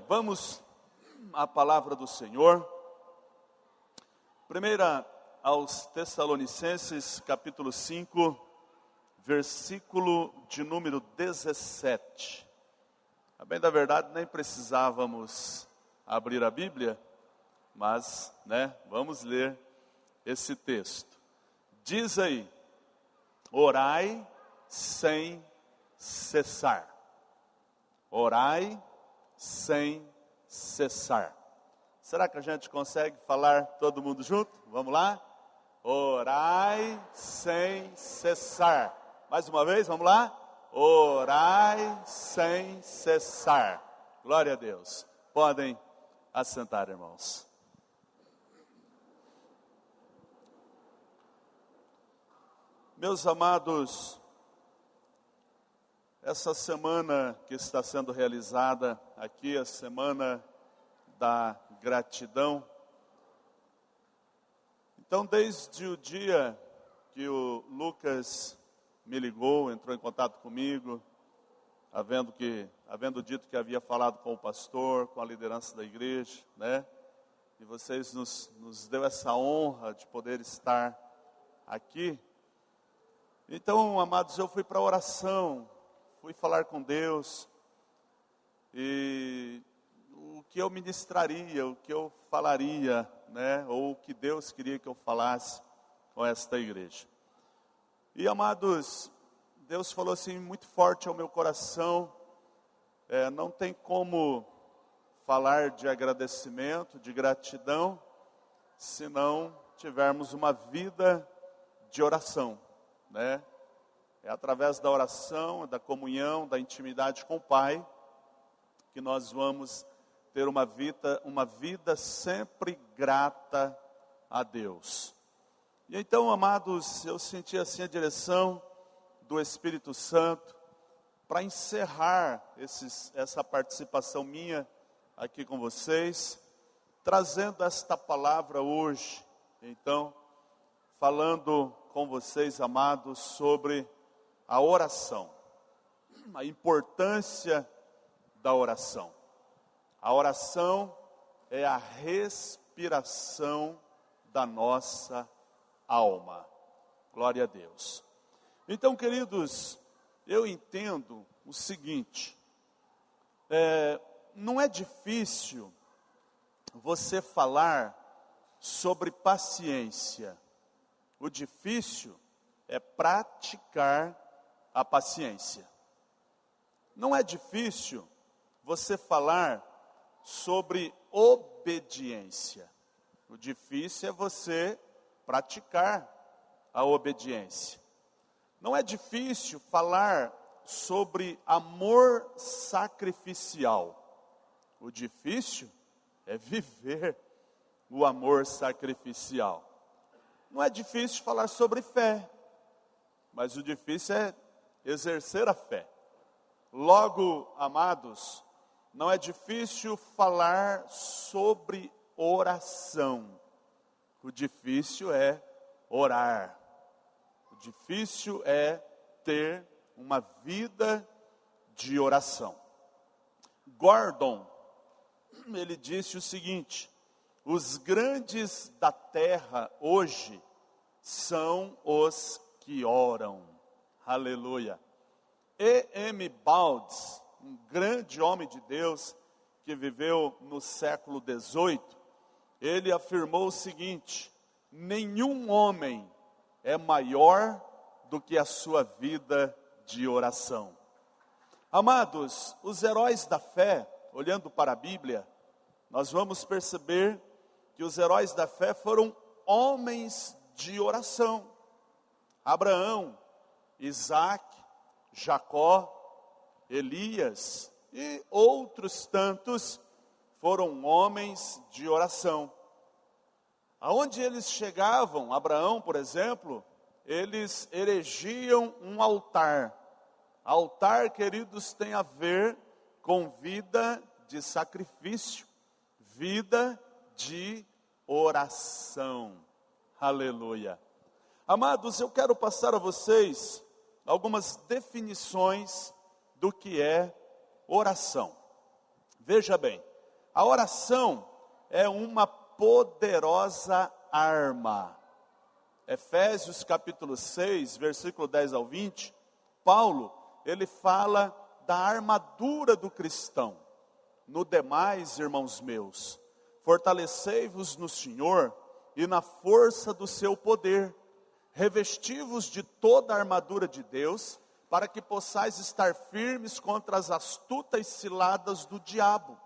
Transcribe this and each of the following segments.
vamos à palavra do Senhor. Primeira aos Tessalonicenses, capítulo 5, versículo de número 17. A bem da verdade, nem precisávamos abrir a Bíblia, mas, vamos ler esse texto. Diz aí: orai sem cessar. Orai sem cessar. Será que a gente consegue falar todo mundo junto? Vamos lá? Orai sem cessar. Mais uma vez, vamos lá? Orai sem cessar. Glória a Deus. Podem assentar, irmãos. Meus amados, essa semana que está sendo realizada aqui, a semana da gratidão. Então, desde o dia que o Lucas me ligou, entrou em contato comigo, havendo dito que havia falado com o pastor, com a liderança da igreja, e vocês nos deu essa honra de poder estar aqui. Então, amados, eu fui para a oração, fui falar com Deus, e o que eu ministraria, o que eu falaria, ou o que Deus queria que eu falasse com esta igreja. E, amados, Deus falou assim muito forte ao meu coração, não tem como falar de agradecimento, de gratidão, se não tivermos uma vida de oração. É através da oração, da comunhão, da intimidade com o Pai, que nós vamos ter uma vida sempre grata a Deus. E então, amados, eu senti assim a direção do Espírito Santo para encerrar essa participação minha aqui com vocês, trazendo esta palavra hoje. Então, falando com vocês, amados, sobre a oração, a importância da oração. A oração é a respiração da nossa alma. Glória a Deus. Então, queridos, eu entendo o seguinte, não é difícil você falar sobre paciência. O difícil é praticar a paciência. Não é difícil você falar sobre obediência. O difícil é você praticar a obediência. Não é difícil falar sobre amor sacrificial. O difícil é viver o amor sacrificial. Não é difícil falar sobre fé, mas o difícil é exercer a fé. Logo, amados, não é difícil falar sobre oração. O difícil é orar. O difícil é ter uma vida de oração. Gordon, ele disse o seguinte: os grandes da terra hoje são os que oram. Aleluia. E.M. Bounds, um grande homem de Deus que viveu no século XVIII, ele afirmou o seguinte: nenhum homem é maior do que a sua vida de oração. Amados, os heróis da fé, olhando para a Bíblia, nós vamos perceber que os heróis da fé foram homens de oração. Abraão, Isaac, Jacó, Elias e outros tantos foram homens de oração. Aonde eles chegavam, Abraão, por exemplo, eles erigiam um altar. Altar, queridos, tem a ver com vida de sacrifício, vida de oração. Aleluia. Amados, eu quero passar a vocês algumas definições do que é oração. Veja bem, A oração é uma poderosa arma. Efésios capítulo 6, versículo 10 ao 20, Paulo, ele fala da armadura do cristão. No demais, irmãos meus, fortalecei-vos no Senhor e na força do seu poder. Revesti-vos de toda a armadura de Deus, para que possais estar firmes contra as astutas ciladas do diabo.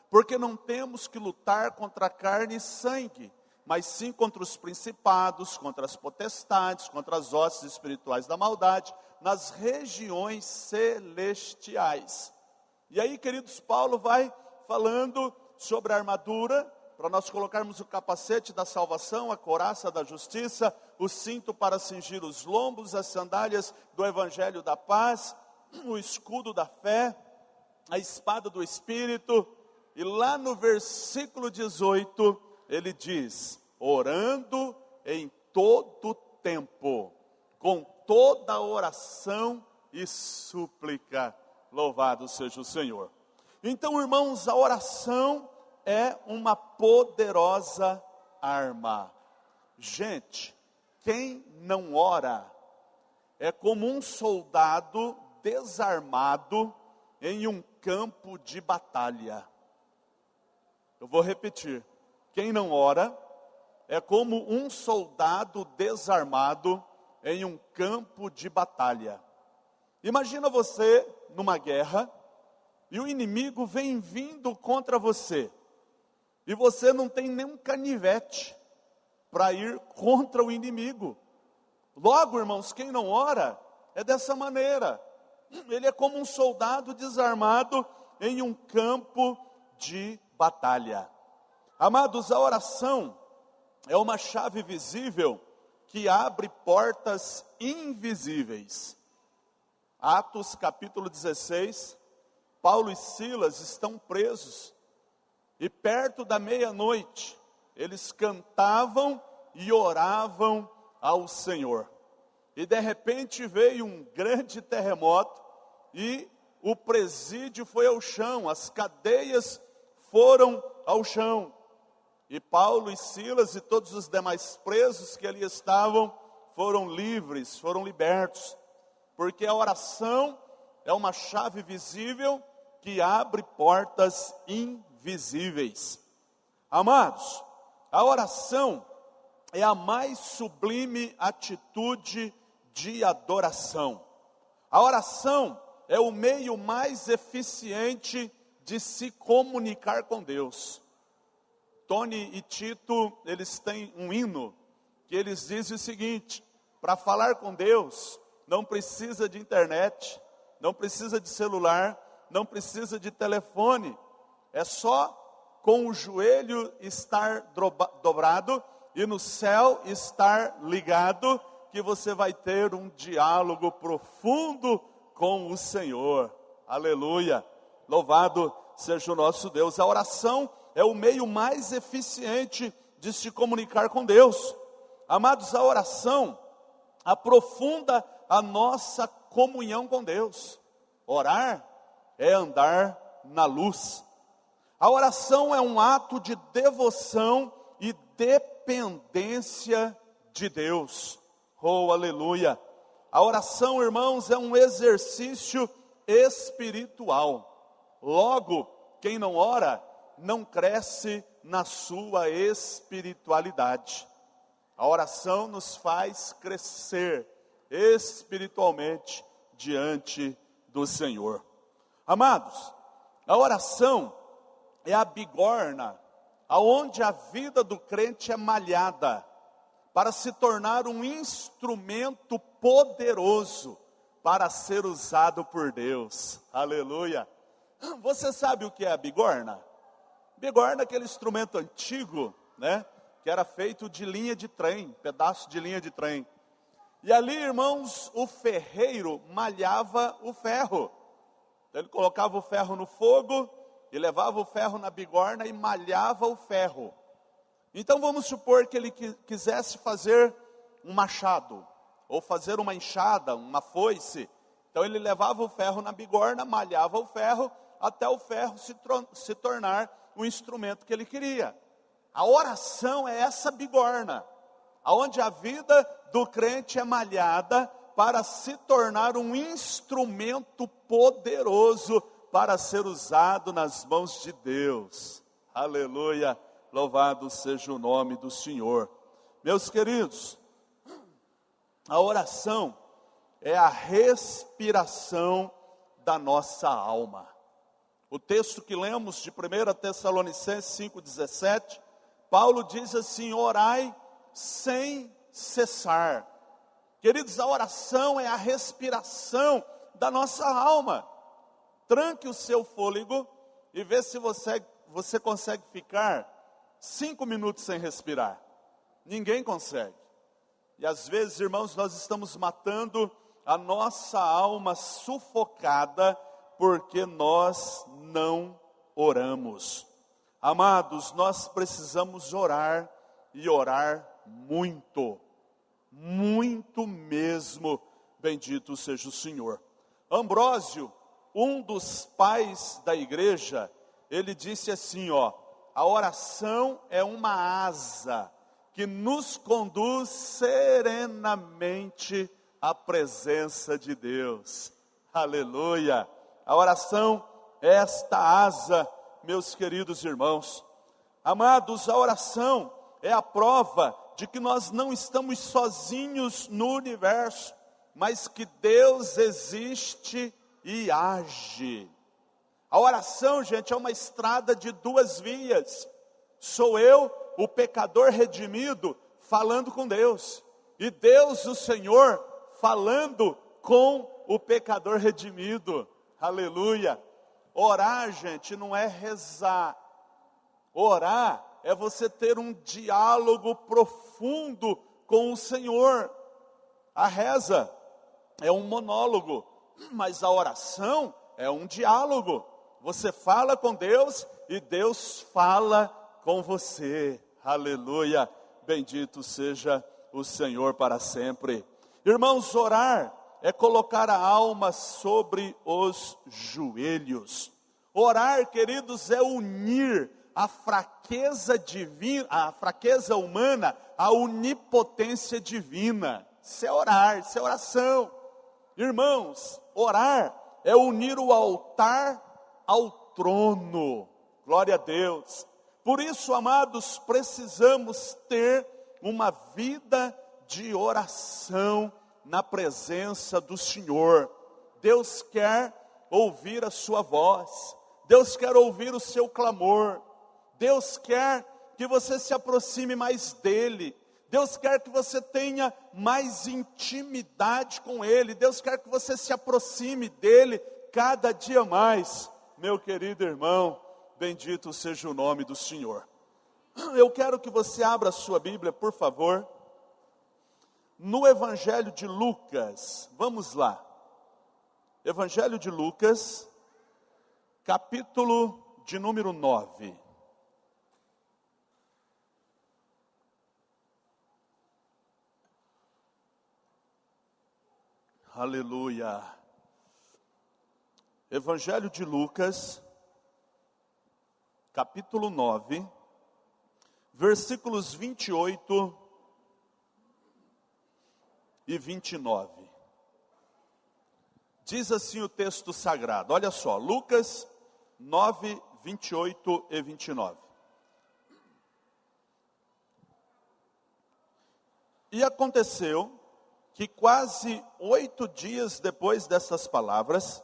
Porque não temos que lutar contra carne e sangue, mas sim contra os principados, contra as potestades, contra as hostes espirituais da maldade, nas regiões celestiais. E aí, queridos, Paulo vai falando sobre a armadura, para nós colocarmos o capacete da salvação, a couraça da justiça, o cinto para cingir os lombos, as sandálias do evangelho da paz, o escudo da fé, a espada do Espírito. E lá no versículo 18, ele diz: orando em todo tempo, com toda oração e súplica. Louvado seja o Senhor. Então, irmãos, a oração é uma poderosa arma. Gente, quem não ora é como um soldado desarmado em um campo de batalha. Eu vou repetir. Quem não ora é como um soldado desarmado em um campo de batalha. Imagina você numa guerra e o inimigo vem vindo contra você. E você não tem nenhum canivete para ir contra o inimigo. Logo, irmãos, quem não ora é dessa maneira. Ele é como um soldado desarmado em um campo de batalha. Amados, a oração é uma chave visível que abre portas invisíveis. Atos capítulo 16, Paulo e Silas estão presos. E perto da meia-noite, eles cantavam e oravam ao Senhor. E de repente veio um grande terremoto e o presídio foi ao chão, as cadeias foram ao chão. E Paulo e Silas e todos os demais presos que ali estavam foram livres, foram libertos. Porque a oração é uma chave visível que abre portas invisíveis. Amados, a oração é a mais sublime atitude de adoração. A oração é o meio mais eficiente de se comunicar com Deus. Tony e Tito, eles têm um hino que eles dizem o seguinte: para falar com Deus não precisa de internet, não precisa de celular, não precisa de telefone. É só com o joelho estar dobrado e no céu estar ligado que você vai ter um diálogo profundo com o Senhor. Aleluia! Louvado seja o nosso Deus. A oração é o meio mais eficiente de se comunicar com Deus. Amados, a oração aprofunda a nossa comunhão com Deus. Orar é andar na luz. A oração é um ato de devoção e dependência de Deus. Oh, aleluia! A oração, irmãos, é um exercício espiritual. Logo, quem não ora, não cresce na sua espiritualidade. A oração nos faz crescer espiritualmente diante do Senhor. Amados, a oração é a bigorna aonde a vida do crente é malhada para se tornar um instrumento poderoso para ser usado por Deus. Aleluia! Você sabe o que é a bigorna? Bigorna é aquele instrumento antigo, né? Que era feito de linha de trem, pedaço de linha de trem. E ali, irmãos, o ferreiro malhava o ferro. Então, ele colocava o ferro no fogo e levava o ferro na bigorna e malhava o ferro. Então vamos supor que ele quisesse fazer um machado, ou fazer uma enxada, uma foice. Então ele levava o ferro na bigorna, malhava o ferro, até o ferro se tornar o instrumento que ele queria. A oração é essa bigorna, aonde a vida do crente é malhada para se tornar um instrumento poderoso para ser usado nas mãos de Deus. Aleluia, louvado seja o nome do Senhor. Meus queridos, a oração é a respiração da nossa alma. O texto que lemos de 1 Tessalonicenses 5,17, Paulo diz assim: orai sem cessar. Queridos, a oração é a respiração da nossa alma. Tranque o seu fôlego e vê se você consegue ficar 5 minutos sem respirar. Ninguém consegue. E às vezes, irmãos, nós estamos matando a nossa alma sufocada porque nós não oramos. Amados, nós precisamos orar e orar muito, muito mesmo, bendito seja o Senhor. Ambrósio, um dos pais da igreja, ele disse assim, a oração é uma asa que nos conduz serenamente à presença de Deus. Aleluia! A oração é esta asa, meus queridos irmãos. Amados, a oração é a prova de que nós não estamos sozinhos no universo, mas que Deus existe e age. A oração, gente, é uma estrada de 2 vias. Sou eu, o pecador redimido, falando com Deus. E Deus, o Senhor, falando com o pecador redimido. Aleluia. Orar, gente, não é rezar. Orar é você ter um diálogo profundo com o Senhor. A reza é um monólogo, mas a oração é um diálogo. Você fala com Deus e Deus fala com você. Aleluia. Bendito seja o Senhor para sempre. Irmãos, orar é colocar a alma sobre os joelhos. Orar, queridos, é unir a fraqueza divina, a fraqueza humana, à onipotência divina. Isso é orar, isso é oração. Irmãos, orar é unir o altar ao trono. Glória a Deus. Por isso, amados, precisamos ter uma vida de oração na presença do Senhor. Deus quer ouvir a sua voz. Deus quer ouvir o seu clamor. Deus quer que você se aproxime mais dEle. Deus quer que você tenha mais intimidade com Ele. Deus quer que você se aproxime dEle cada dia mais. Meu querido irmão, bendito seja o nome do Senhor. Eu quero que você abra a sua Bíblia, por favor, no Evangelho de Lucas. Vamos lá. Evangelho de Lucas, capítulo de número 9. Aleluia. Evangelho de Lucas, capítulo 9, versículos 28 e 29. Diz assim o texto sagrado, olha só, Lucas 9, 28 e 29. E aconteceu que quase 8 dias depois dessas palavras,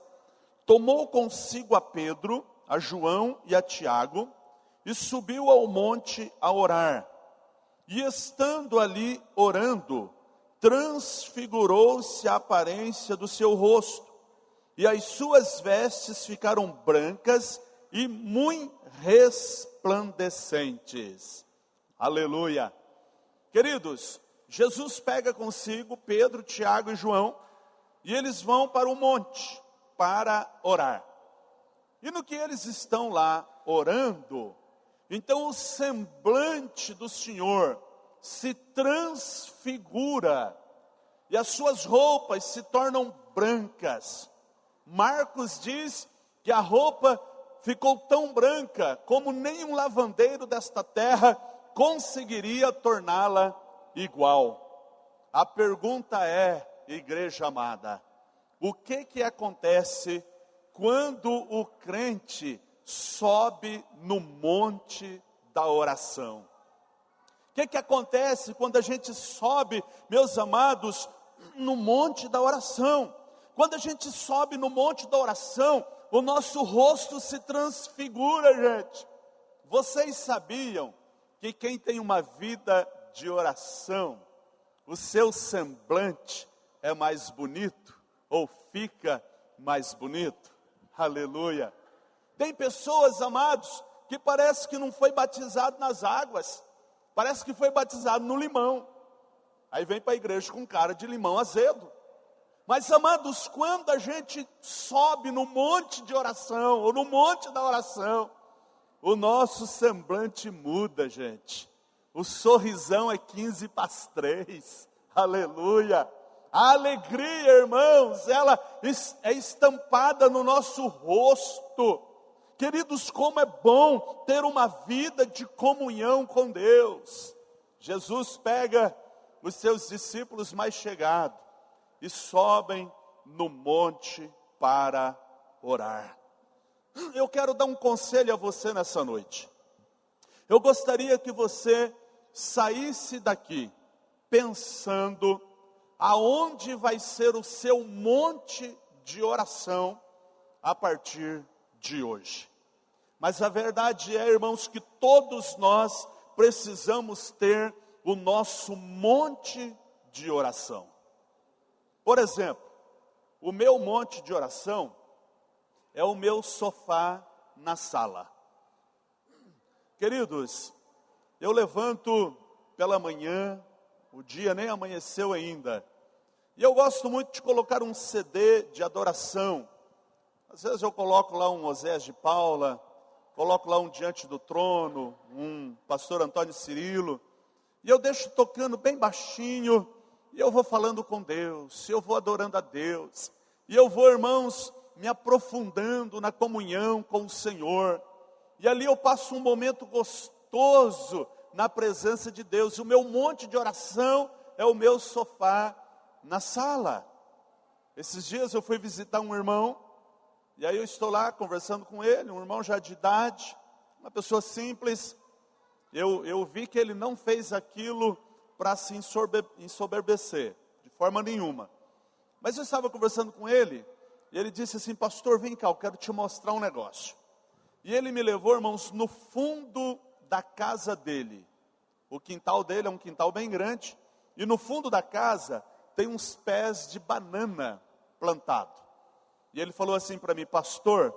tomou consigo a Pedro, a João e a Tiago, e subiu ao monte a orar. E estando ali orando, transfigurou-se a aparência do seu rosto, e as suas vestes ficaram brancas e muito resplandecentes. Aleluia. Queridos, Jesus pega consigo Pedro, Tiago e João, e eles vão para o monte para orar. E no que eles estão lá orando, então o semblante do Senhor se transfigura, e as suas roupas se tornam brancas. Marcos diz que a roupa ficou tão branca como nenhum lavandeiro desta terra conseguiria torná-la igual. A pergunta é, igreja amada, o que acontece quando o crente sobe no monte da oração? O que acontece quando a gente sobe, meus amados, no monte da oração? Quando a gente sobe no monte da oração, o nosso rosto se transfigura, gente. Vocês sabiam que quem tem uma vida de oração, o seu semblante é mais bonito, ou fica mais bonito? Aleluia! Tem pessoas, amados, que parece que não foi batizado nas águas, parece que foi batizado no limão. Aí vem para a igreja com cara de limão azedo. Mas, amados, quando a gente sobe no monte de oração, ou no monte da oração, o nosso semblante muda, gente. O sorrisão é 15 para as 3. Aleluia! A alegria, irmãos, ela é estampada no nosso rosto. Queridos, como é bom ter uma vida de comunhão com Deus. Jesus pega os seus discípulos mais chegados e sobem no monte para orar. Eu quero dar um conselho a você nessa noite. Eu gostaria que você saísse daqui pensando aonde vai ser o seu monte de oração a partir de hoje. Mas a verdade é, irmãos, que todos nós precisamos ter o nosso monte de oração. Por exemplo, o meu monte de oração é o meu sofá na sala. Queridos, eu levanto pela manhã, o dia nem amanheceu ainda, e eu gosto muito de colocar um CD de adoração. Às vezes eu coloco lá um Osés de Paula, coloco lá um Diante do Trono, um pastor Antônio Cirilo, e eu deixo tocando bem baixinho, e eu vou falando com Deus, eu vou adorando a Deus, e eu vou, irmãos, me aprofundando na comunhão com o Senhor, e ali eu passo um momento gostoso na presença de Deus. O meu monte de oração é o meu sofá na sala. Esses dias eu fui visitar um irmão, e aí eu estou lá conversando com ele, um irmão já de idade, uma pessoa simples. Eu vi que ele não fez aquilo para se ensoberbecer, de forma nenhuma. Mas eu estava conversando com ele, e ele disse assim: pastor, vem cá, eu quero te mostrar um negócio. E ele me levou, irmãos, no fundo da casa dele. O quintal dele é um quintal bem grande, e no fundo da casa tem uns pés de banana plantado. E ele falou assim para mim: pastor,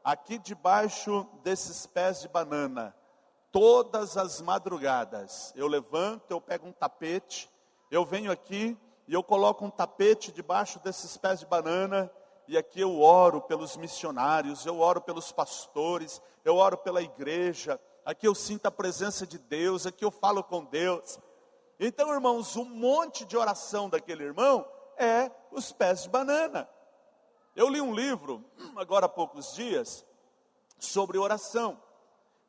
aqui debaixo desses pés de banana, todas as madrugadas, eu levanto, eu pego um tapete, eu venho aqui e eu coloco um tapete debaixo desses pés de banana, e aqui eu oro pelos missionários, eu oro pelos pastores, eu oro pela igreja, aqui eu sinto a presença de Deus, aqui eu falo com Deus. Então, irmãos, um monte de oração daquele irmão é os pés de banana. Eu li um livro, agora há poucos dias, sobre oração.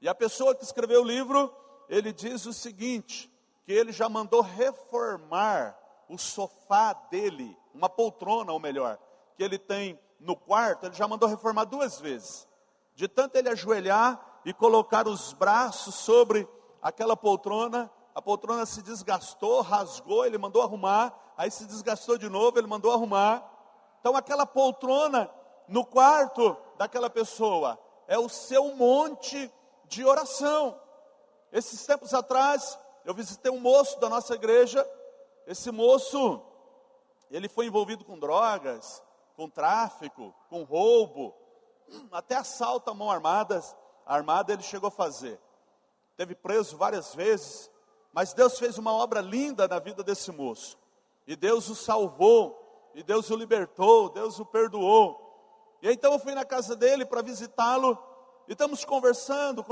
E a pessoa que escreveu o livro, ele diz o seguinte, que ele já mandou reformar o sofá dele, uma poltrona ou melhor, que ele tem no quarto, ele já mandou reformar 2 vezes. De tanto ele ajoelhar e colocar os braços sobre aquela poltrona, a poltrona se desgastou, rasgou, ele mandou arrumar, aí se desgastou de novo, ele mandou arrumar. Então aquela poltrona no quarto daquela pessoa é o seu monte de oração. Esses tempos atrás, eu visitei um moço da nossa igreja. Esse moço, ele foi envolvido com drogas, com tráfico, com roubo, até assalto à mão armada ele chegou a fazer. Teve preso várias vezes, mas Deus fez uma obra linda na vida desse moço. E Deus o salvou, e Deus o libertou, Deus o perdoou. E então eu fui na casa dele para visitá-lo, e estamos conversando.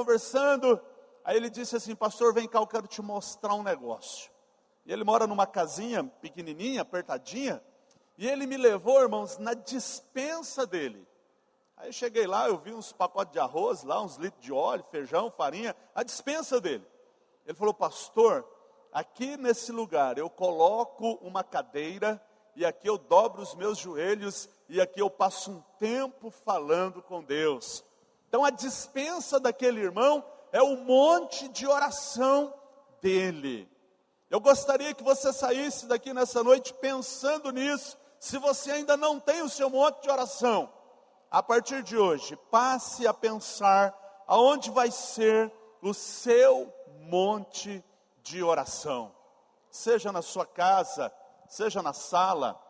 Aí ele disse assim: pastor, vem cá, eu quero te mostrar um negócio. E ele mora numa casinha pequenininha, apertadinha, e ele me levou, irmãos, na despensa dele. Aí eu cheguei lá, eu vi uns pacotes de arroz lá, uns litros de óleo, feijão, farinha, a despensa dele. Ele falou, pastor, aqui nesse lugar eu coloco uma cadeira e aqui eu dobro os meus joelhos e aqui eu passo um tempo falando com Deus. Então a despensa daquele irmão é o monte de oração dele. Eu gostaria que você saísse daqui nessa noite pensando nisso. Se você ainda não tem o seu monte de oração, a partir de hoje, passe a pensar aonde vai ser o seu monte de oração. Seja na sua casa, seja na sala,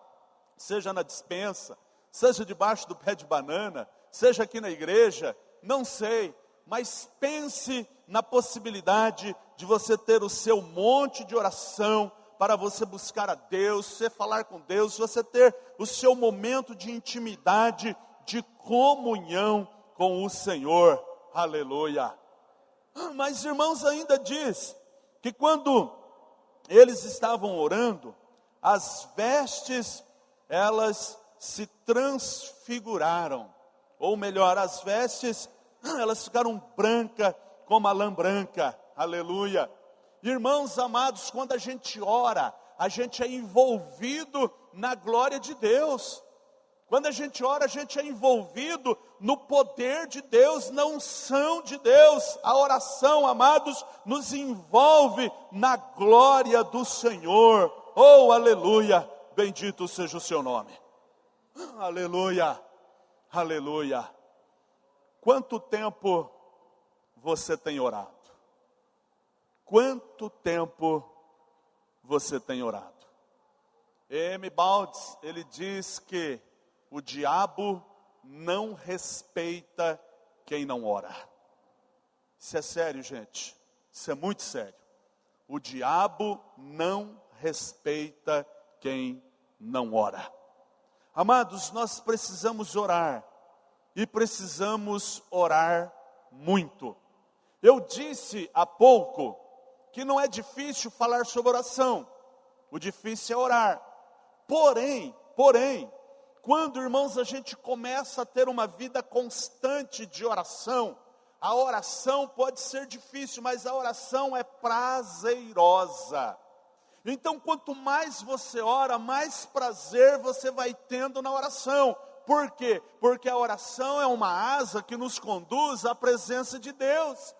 seja na despensa, seja debaixo do pé de banana, seja aqui na igreja, não sei, mas pense na possibilidade de você ter o seu monte de oração, para você buscar a Deus, você falar com Deus, você ter o seu momento de intimidade, de comunhão com o Senhor, aleluia. Mas irmãos, ainda diz, que quando eles estavam orando, as vestes, elas se transfiguraram, ou melhor, as vestes, elas ficaram brancas como a lã branca, aleluia. Irmãos amados, quando a gente ora, a gente é envolvido na glória de Deus. Quando a gente ora, a gente é envolvido no poder de Deus, na unção de Deus. A oração, amados, nos envolve na glória do Senhor. Oh, aleluia, bendito seja o seu nome. Aleluia, aleluia. Quanto tempo você tem orado? Quanto tempo você tem orado? E.M. Baldes, ele diz que o diabo não respeita quem não ora. Isso é sério, gente. Isso é muito sério. O diabo não respeita quem não ora. Amados, nós precisamos orar. E precisamos orar muito. Eu disse há pouco que não é difícil falar sobre oração. O difícil é orar. Porém, quando, irmãos, a gente começa a ter uma vida constante de oração, a oração pode ser difícil, mas a oração é prazerosa. Então, quanto mais você ora, mais prazer você vai tendo na oração. Por quê? Porque a oração é uma asa que nos conduz à presença de Deus.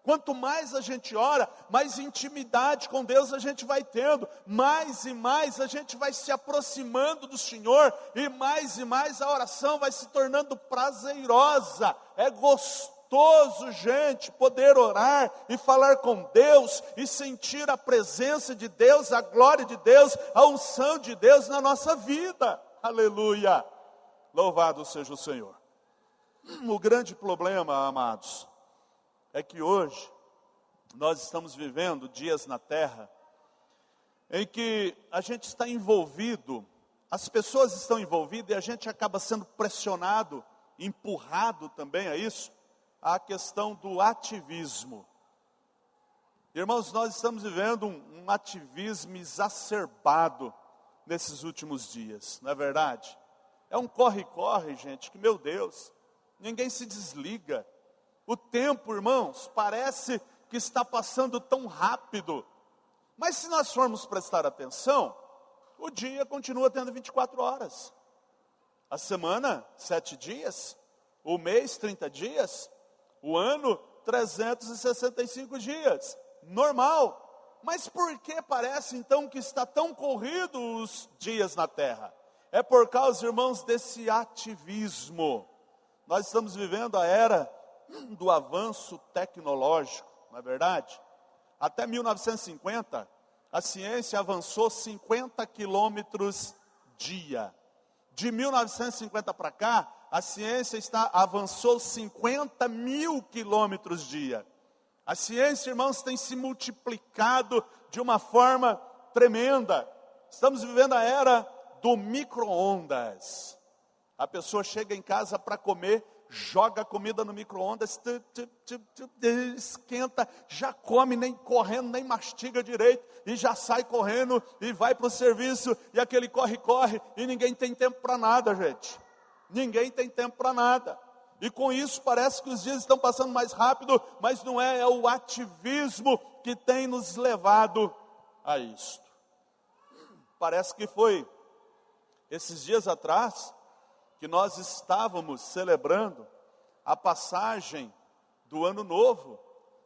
Quanto mais a gente ora, mais intimidade com Deus a gente vai tendo, mais e mais a gente vai se aproximando do Senhor, e mais a oração vai se tornando prazerosa. É gostoso, gente, poder orar e falar com Deus, e sentir a presença de Deus, a glória de Deus, a unção de Deus na nossa vida. Aleluia, louvado seja o Senhor. O grande problema, amados, é que hoje nós estamos vivendo dias na terra em que a gente está envolvido, as pessoas estão envolvidas e a gente acaba sendo pressionado, empurrado também a isso, a questão do ativismo. Irmãos, nós estamos vivendo um ativismo exacerbado nesses últimos dias, não é verdade? É um corre-corre, gente, que meu Deus, ninguém se desliga. O tempo, irmãos, parece que está passando tão rápido. Mas se nós formos prestar atenção, o dia continua tendo 24 horas. A semana, 7 dias. O mês, 30 dias. O ano, 365 dias. Normal. Mas por que parece então que está tão corrido os dias na terra? É por causa, irmãos, desse ativismo. Nós estamos vivendo a era do avanço tecnológico, não é verdade? Até 1950, a ciência avançou 50 quilômetros dia. De 1950 para cá, a ciência avançou 50 mil quilômetros dia. A ciência, irmãos, tem se multiplicado de uma forma tremenda. Estamos vivendo a era do micro-ondas. A pessoa chega em casa para comer, joga a comida no micro-ondas, esquenta, já come, nem correndo, nem mastiga direito, e já sai correndo, e vai para o serviço, e aquele corre, e ninguém tem tempo para nada, gente. Ninguém tem tempo para nada. E com isso parece que os dias estão passando mais rápido, mas não é, é o ativismo que tem nos levado a isto. Parece que foi esses dias atrás que nós estávamos celebrando a passagem do ano novo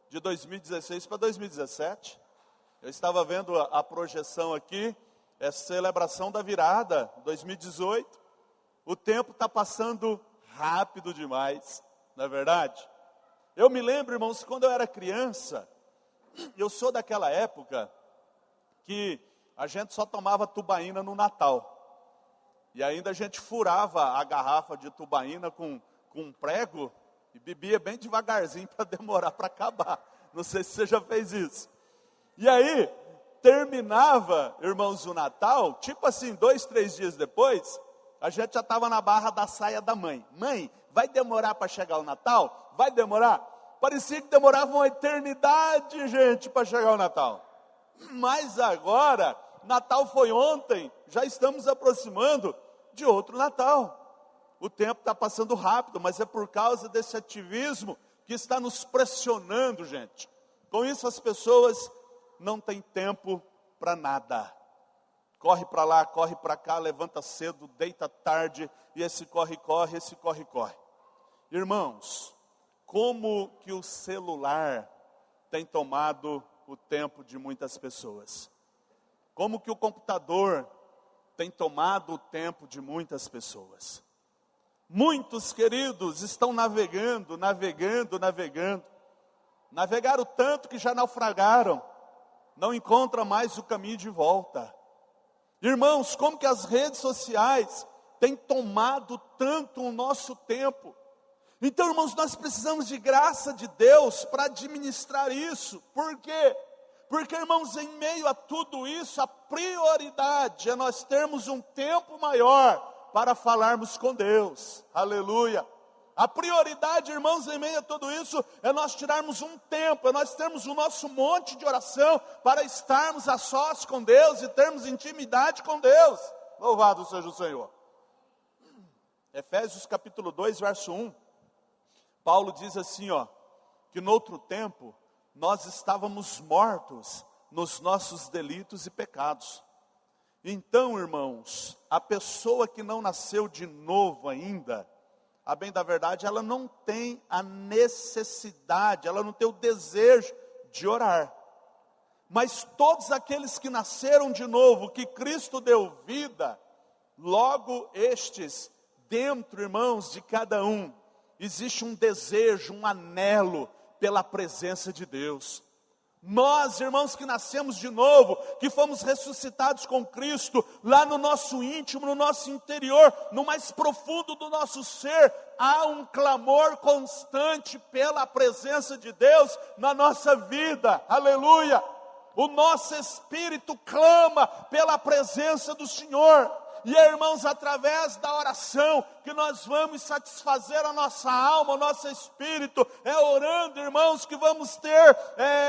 de 2016 para 2017. Eu estava vendo a projeção aqui, é celebração da virada, 2018. O tempo está passando rápido demais, não é verdade? Eu me lembro, irmãos, quando eu era criança, eu sou daquela época que a gente só tomava tubaína no Natal. E ainda a gente furava a garrafa de tubaína com um prego e bebia bem devagarzinho para demorar para acabar. Não sei se você já fez isso. E aí, terminava, irmãos, o Natal, tipo assim, 2, 3 dias depois, a gente já estava na barra da saia da mãe. Mãe, vai demorar para chegar o Natal? Vai demorar? Parecia que demorava uma eternidade, gente, para chegar o Natal. Mas agora, Natal foi ontem, já estamos aproximando de outro Natal. O tempo está passando rápido, mas é por causa desse ativismo que está nos pressionando, gente. Com isso as pessoas não têm tempo para nada. Corre para lá, corre para cá, levanta cedo, deita tarde, e esse corre-corre, esse corre-corre. Irmãos, como que o celular tem tomado o tempo de muitas pessoas? Como que o computador tem tomado o tempo de muitas pessoas? Muitos, queridos, estão navegando. Navegaram tanto que já naufragaram. Não encontram mais o caminho de volta. Irmãos, como que as redes sociais têm tomado tanto o nosso tempo? Então, irmãos, nós precisamos de graça de Deus para administrar isso. Por quê? Porque, irmãos, em meio a tudo isso, a prioridade é nós termos um tempo maior para falarmos com Deus. Aleluia. A prioridade, irmãos, em meio a tudo isso, é nós tirarmos um tempo, é nós termos o nosso monte de oração para estarmos a sós com Deus e termos intimidade com Deus. Louvado seja o Senhor. Efésios capítulo 2, verso 1. Paulo diz assim, que no outro tempo nós estávamos mortos nos nossos delitos e pecados. Então, irmãos, a pessoa que não nasceu de novo ainda, a bem da verdade, ela não tem a necessidade, ela não tem o desejo de orar. Mas todos aqueles que nasceram de novo, que Cristo deu vida, logo estes, dentro, irmãos, de cada um, existe um desejo, um anelo pela presença de Deus. Nós, irmãos, que nascemos de novo, que fomos ressuscitados com Cristo, lá no nosso íntimo, no nosso interior, no mais profundo do nosso ser, há um clamor constante pela presença de Deus na nossa vida. Aleluia! O nosso espírito clama pela presença do Senhor. E, irmãos, através da oração, que nós vamos satisfazer a nossa alma, o nosso espírito, é orando, irmãos, que vamos ter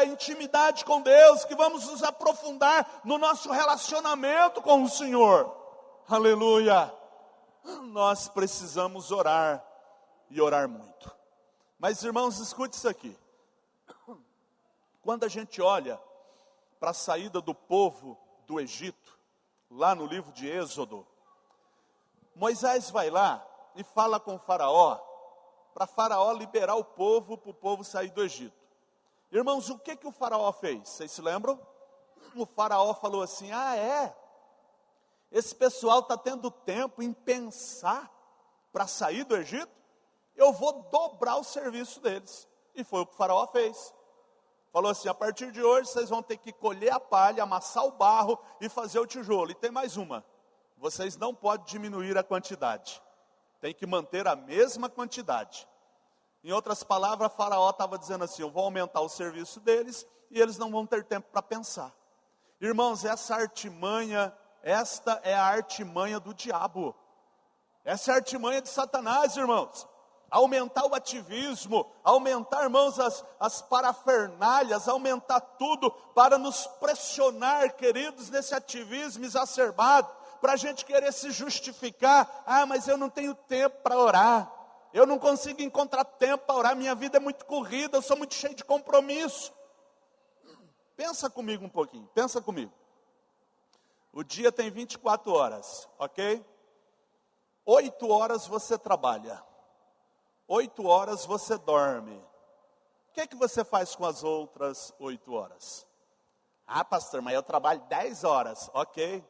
intimidade com Deus, que vamos nos aprofundar no nosso relacionamento com o Senhor. Aleluia! Nós precisamos orar, e orar muito. Mas, irmãos, escute isso aqui. Quando a gente olha para a saída do povo do Egito, lá no livro de Êxodo, Moisés vai lá e fala com o faraó, para Faraó liberar o povo, para o povo sair do Egito. Irmãos, o que o faraó fez? Vocês se lembram? O faraó falou assim, esse pessoal está tendo tempo em pensar para sair do Egito? Eu vou dobrar o serviço deles. E foi o que o faraó fez. Falou assim, a partir de hoje vocês vão ter que colher a palha, amassar o barro e fazer o tijolo. E tem mais uma, vocês não podem diminuir a quantidade. Tem que manter a mesma quantidade. Em outras palavras, Faraó estava dizendo assim, eu vou aumentar o serviço deles e eles não vão ter tempo para pensar. Irmãos, essa artimanha, esta é a artimanha do diabo. Essa é a artimanha de Satanás, irmãos. Aumentar o ativismo, aumentar, irmãos, as parafernálias, aumentar tudo para nos pressionar, queridos, nesse ativismo exacerbado, para a gente querer se justificar, mas eu não tenho tempo para orar, eu não consigo encontrar tempo para orar, minha vida é muito corrida, eu sou muito cheio de compromisso. Pensa comigo um pouquinho, pensa comigo. O dia tem 24 horas, ok? 8 horas você trabalha, 8 horas você dorme. O que é que você faz com as outras 8 horas? Ah, pastor, mas eu trabalho 10 horas, ok,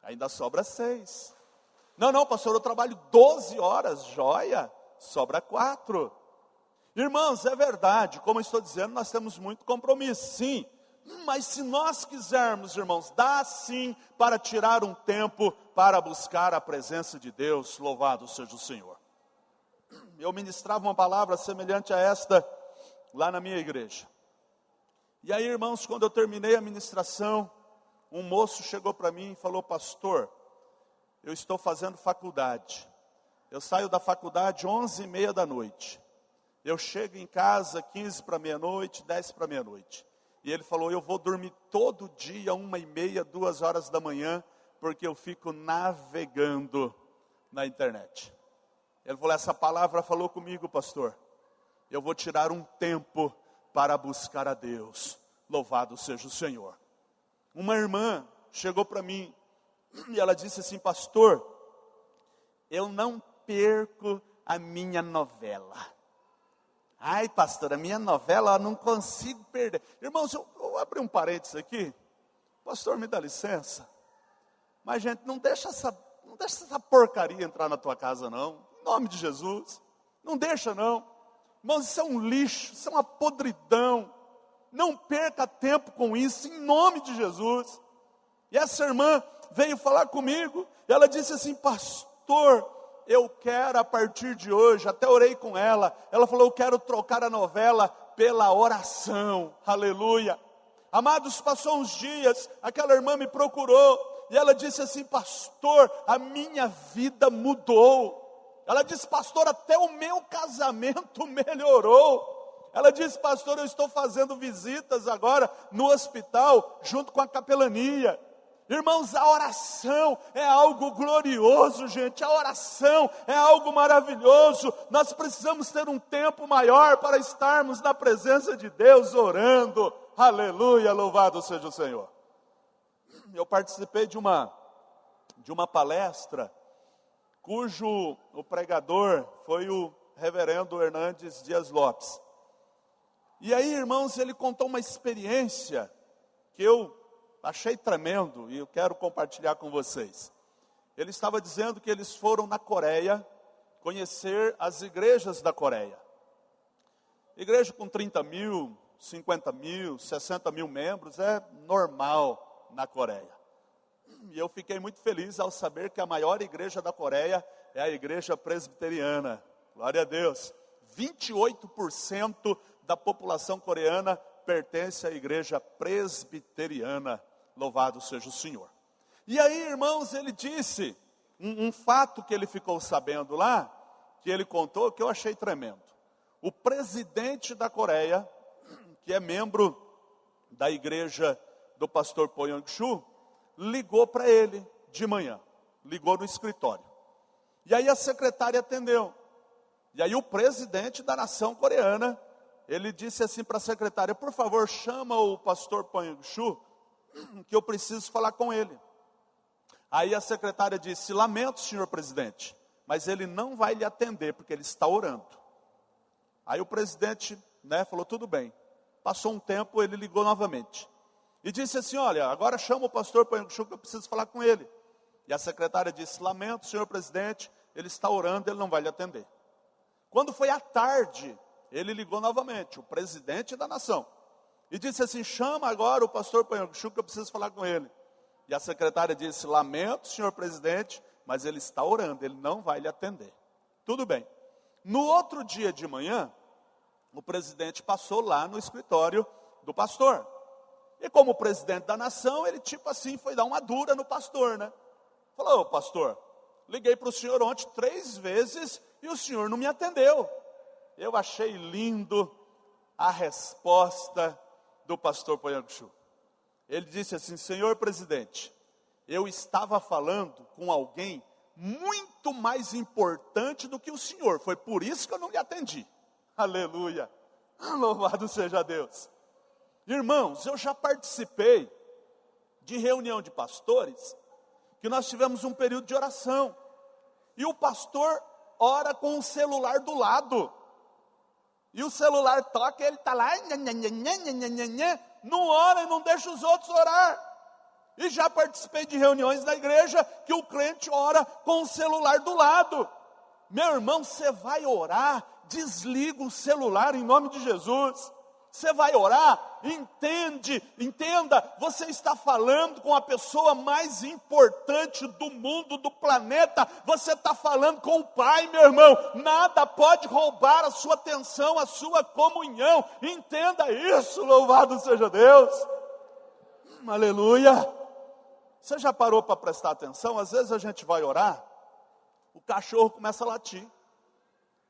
ainda sobra 6. Não, pastor, eu trabalho 12 horas, joia, sobra 4. Irmãos, é verdade, como eu estou dizendo, nós temos muito compromisso, sim. Mas se nós quisermos, irmãos, dá sim para tirar um tempo para buscar a presença de Deus, louvado seja o Senhor. Eu ministrava uma palavra semelhante a esta lá na minha igreja. E aí, irmãos, quando eu terminei a ministração, um moço chegou para mim e falou: pastor, eu estou fazendo faculdade. Eu saio da faculdade 11h30 da noite. Eu chego em casa 15 para meia-noite, 10 para meia-noite. E ele falou: eu vou dormir todo dia 1h30, 2 horas da manhã, porque eu fico navegando na internet. Ele falou: essa palavra falou comigo, pastor. Eu vou tirar um tempo para buscar a Deus. Louvado seja o Senhor. Uma irmã chegou para mim e ela disse assim: pastor, eu não perco a minha novela. Ai, pastor, a minha novela eu não consigo perder. Irmãos, eu abri um parênteses aqui. Pastor, me dá licença. Mas, gente, não deixa essa porcaria entrar na tua casa, não. Em nome de Jesus. Não deixa, não. Irmãos, isso é um lixo, isso é uma podridão. Não perca tempo com isso, em nome de Jesus. E essa irmã veio falar comigo. E ela disse assim: pastor, eu quero a partir de hoje, até orei com ela. Ela falou: eu quero trocar a novela pela oração. Aleluia. Amados, passou uns dias, aquela irmã me procurou. E ela disse assim: pastor, a minha vida mudou. Ela disse: pastor, até o meu casamento melhorou. Ela disse: pastor, eu estou fazendo visitas agora no hospital, junto com a capelania. Irmãos, a oração é algo glorioso, gente. A oração é algo maravilhoso. Nós precisamos ter um tempo maior para estarmos na presença de Deus orando. Aleluia, louvado seja o Senhor. Eu participei de uma palestra, cujo o pregador foi o reverendo Hernandes Dias Lopes. E aí, irmãos, ele contou uma experiência que eu achei tremendo e eu quero compartilhar com vocês. Ele estava dizendo que eles foram na Coreia conhecer as igrejas da Coreia. Igreja com 30 mil, 50 mil, 60 mil membros é normal na Coreia. E eu fiquei muito feliz ao saber que a maior igreja da Coreia é a igreja presbiteriana. Glória a Deus. 28% da população coreana pertence à igreja presbiteriana. Louvado seja o Senhor. E aí, irmãos, ele disse um fato que ele ficou sabendo lá, que ele contou, que eu achei tremendo. O presidente da Coreia, que é membro da igreja do pastor Po Yong-Chu, ligou para ele de manhã, ligou no escritório. E aí a secretária atendeu. E aí o presidente da nação coreana, ele disse assim para a secretária: por favor, chama o pastor Po Yong-Chu, que eu preciso falar com ele. Aí a secretária disse: lamento, senhor presidente, mas ele não vai lhe atender, porque ele está orando. Aí o presidente, falou: tudo bem. Passou um tempo, ele ligou novamente. E disse assim: olha, agora chama o pastor Po Yong-Chu, que eu preciso falar com ele. E a secretária disse: lamento, senhor presidente, ele está orando, ele não vai lhe atender. Quando foi à tarde, ele ligou novamente, o presidente da nação. E disse assim: chama agora o pastor Po Yong-Chu, que eu preciso falar com ele. E a secretária disse: lamento, senhor presidente, mas ele está orando, ele não vai lhe atender. Tudo bem. No outro dia de manhã, o presidente passou lá no escritório do pastor. E como presidente da nação, ele foi dar uma dura no pastor, Falou: ô pastor, liguei para o senhor ontem 3 vezes e o senhor não me atendeu. Eu achei lindo a resposta do pastor Po Yong-Chu. Ele disse assim: senhor presidente, eu estava falando com alguém muito mais importante do que o senhor. Foi por isso que eu não lhe atendi. Aleluia. Louvado seja Deus. Irmãos, eu já participei de reunião de pastores, que nós tivemos um período de oração. E o pastor ora com o celular do lado. E o celular toca e ele está lá, não ora e não deixa os outros orar. E já participei de reuniões da igreja que o crente ora com o celular do lado. Meu irmão, você vai orar, desliga o celular em nome de Jesus. Você vai orar, entenda, você está falando com a pessoa mais importante do mundo, do planeta. Você está falando com o Pai, meu irmão. Nada pode roubar a sua atenção, a sua comunhão. Entenda isso, louvado seja Deus. Aleluia. Você já parou para prestar atenção? Às vezes a gente vai orar, o cachorro começa a latir.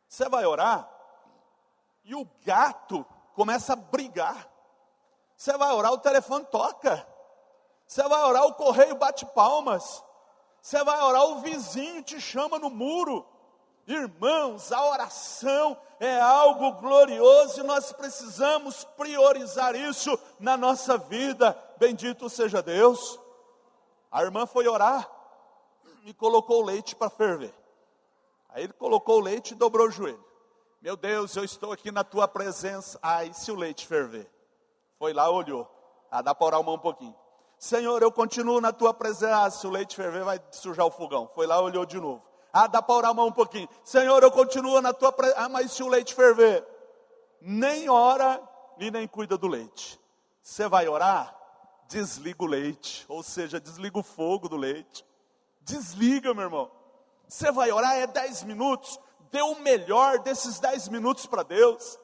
Você vai orar e o gato começa a brigar. Você vai orar, o telefone toca. Você vai orar, o correio bate palmas. Você vai orar, o vizinho te chama no muro. Irmãos, a oração é algo glorioso e nós precisamos priorizar isso na nossa vida. Bendito seja Deus. A irmã foi orar e colocou o leite para ferver. Aí ele colocou o leite e dobrou o joelho. Meu Deus, eu estou aqui na tua presença. E se o leite ferver? Foi lá, olhou. Dá para orar uma um pouquinho. Senhor, eu continuo na tua presença. Se o leite ferver, vai sujar o fogão. Foi lá, olhou de novo. Dá para orar uma um pouquinho. Senhor, eu continuo na tua presença. Mas se o leite ferver? Nem ora e nem cuida do leite. Você vai orar? Desliga o leite. Ou seja, desliga o fogo do leite. Desliga, meu irmão. Você vai orar, é 10 minutos. Dê o melhor desses 10 minutos para Deus.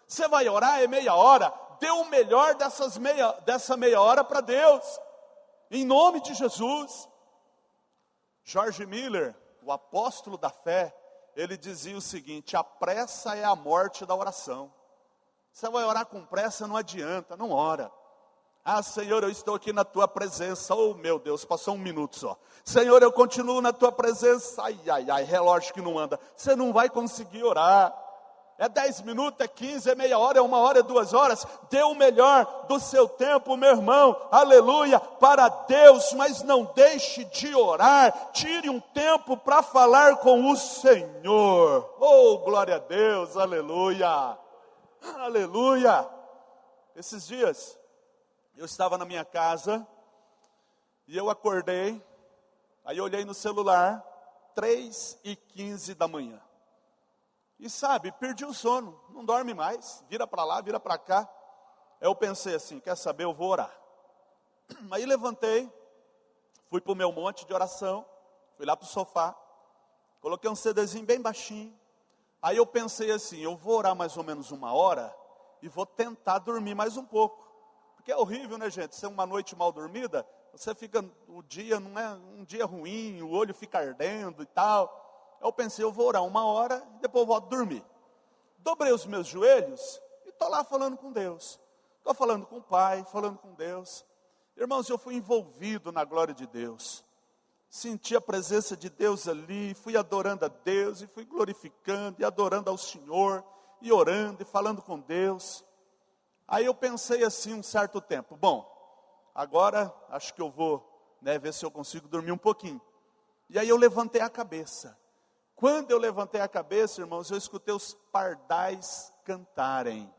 Você vai orar, é meia hora. Dê o melhor dessa meia hora para Deus. Em nome de Jesus. George Miller, o apóstolo da fé, ele dizia o seguinte: a pressa é a morte da oração. Você vai orar com pressa, não adianta, não ora. Senhor, eu estou aqui na tua presença. Oh, meu Deus, passou 1 minuto só. Senhor, eu continuo na tua presença. Relógio que não anda. Você não vai conseguir orar. É 10 minutos, é 15, é meia hora, é 1 hora, é 2 horas. Dê o melhor do seu tempo, meu irmão. Aleluia, para Deus. Mas não deixe de orar. Tire um tempo para falar com o Senhor. Oh, glória a Deus, aleluia. Aleluia. Esses dias eu estava na minha casa e eu acordei, aí eu olhei no celular, 3h15 da manhã. E sabe, perdi o sono, não dorme mais, vira para lá, vira para cá. Aí eu pensei assim, quer saber, eu vou orar. Aí levantei, fui para o meu monte de oração, fui lá para o sofá, coloquei um CDzinho bem baixinho. Aí eu pensei assim, eu vou orar mais ou menos 1 hora e vou tentar dormir mais um pouco. Porque é horrível, né, gente? Ser uma noite mal dormida, você fica, o dia não é um dia ruim, o olho fica ardendo e tal. Eu pensei, eu vou orar 1 hora e depois eu volto dormir. Dobrei os meus joelhos e estou lá falando com Deus. Estou falando com o Pai, falando com Deus. Irmãos, eu fui envolvido na glória de Deus. Senti a presença de Deus ali, fui adorando a Deus e fui glorificando e adorando ao Senhor e orando e falando com Deus. Aí eu pensei assim um certo tempo, bom, agora acho que eu vou ver se eu consigo dormir um pouquinho. E aí eu levantei a cabeça. Quando eu levantei a cabeça, irmãos, eu escutei os pardais cantarem.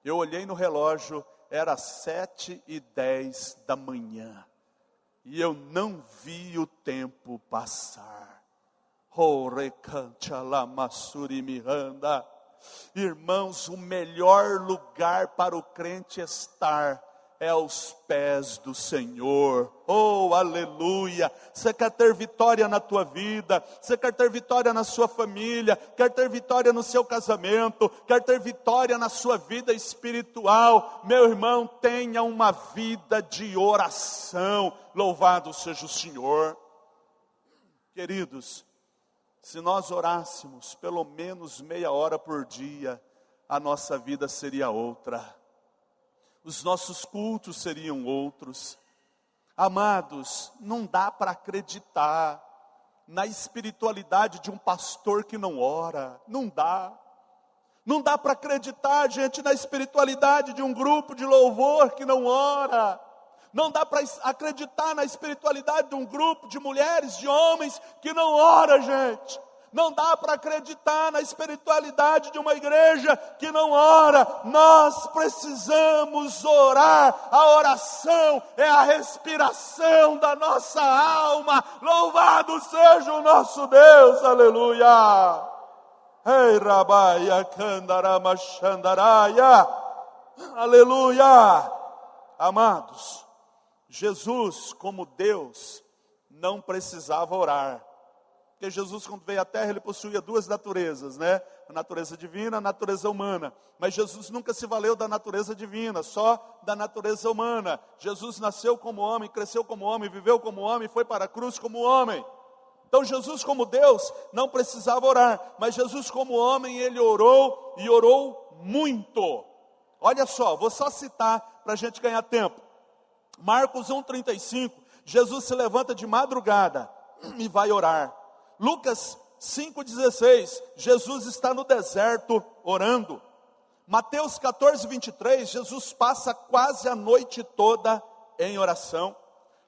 Eu olhei no relógio, era 7h10 da manhã. E eu não vi o tempo passar. Oh, recante alamassuri miranda. Irmãos, o melhor lugar para o crente estar é aos pés do Senhor. Oh, aleluia. Você quer ter vitória na tua vida, você quer ter vitória na sua família, quer ter vitória no seu casamento, quer ter vitória na sua vida espiritual, meu irmão, tenha uma vida de oração. Louvado seja o Senhor. Queridos, se nós orássemos pelo menos meia hora por dia, a nossa vida seria outra. Os nossos cultos seriam outros. Amados, não dá para acreditar. na espiritualidade de um pastor que não ora. Não dá. Não dá para acreditar, gente, na espiritualidade de um grupo de louvor que não ora. Não dá para acreditar na espiritualidade de um grupo de mulheres, de homens que não ora, gente. Não dá para acreditar na espiritualidade de uma igreja que não ora. Nós precisamos orar. A oração é a respiração da nossa alma. Louvado seja o nosso Deus, aleluia. Ei, rabaia, candarama, xandaraia, aleluia. Amados, Jesus, como Deus, não precisava orar. Porque Jesus, quando veio à terra, ele possuía duas naturezas, né? A natureza divina, a natureza humana. Mas Jesus nunca se valeu da natureza divina, só da natureza humana. Jesus nasceu como homem, cresceu como homem, viveu como homem, foi para a cruz como homem. Então Jesus, como Deus, não precisava orar. Mas Jesus, como homem, ele orou e orou muito. Olha só, vou só citar para a gente ganhar tempo. Marcos 1,35, Jesus se levanta de madrugada e vai orar. Lucas 5,16, Jesus está no deserto orando. Mateus 14,23, Jesus passa quase a noite toda em oração.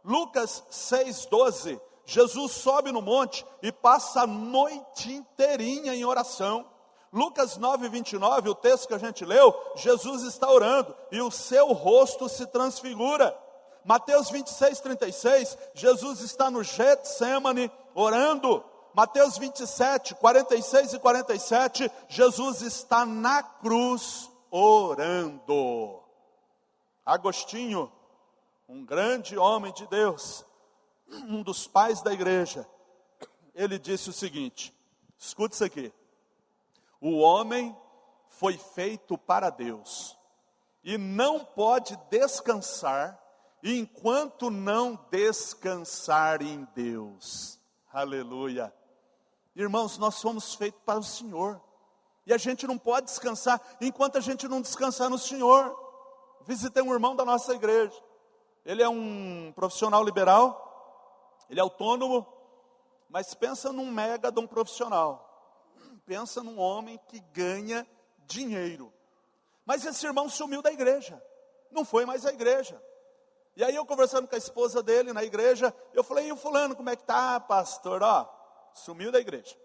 Lucas 6,12, Jesus sobe no monte e passa a noite inteirinha em oração. Lucas 9,29, o texto que a gente leu, Jesus está orando e o seu rosto se transfigura. Mateus 26,36, Jesus está no Getsemane orando. Mateus 27, 46 e 47, Jesus está na cruz orando. Agostinho, um grande homem de Deus, um dos pais da igreja, ele disse o seguinte, escute isso aqui: o homem foi feito para Deus, e não pode descansar, enquanto não descansar em Deus. Aleluia. Irmãos, nós somos feitos para o Senhor, e a gente não pode descansar, enquanto a gente não descansar no Senhor. Visitei um irmão da nossa igreja, ele é um profissional liberal, ele é autônomo, mas pensa num mega de um profissional, pensa num homem que ganha dinheiro, mas esse irmão sumiu da igreja, não foi mais à igreja. E aí eu conversando com a esposa dele na igreja, eu falei, e o fulano, como é que tá, pastor? Sumiu da igreja.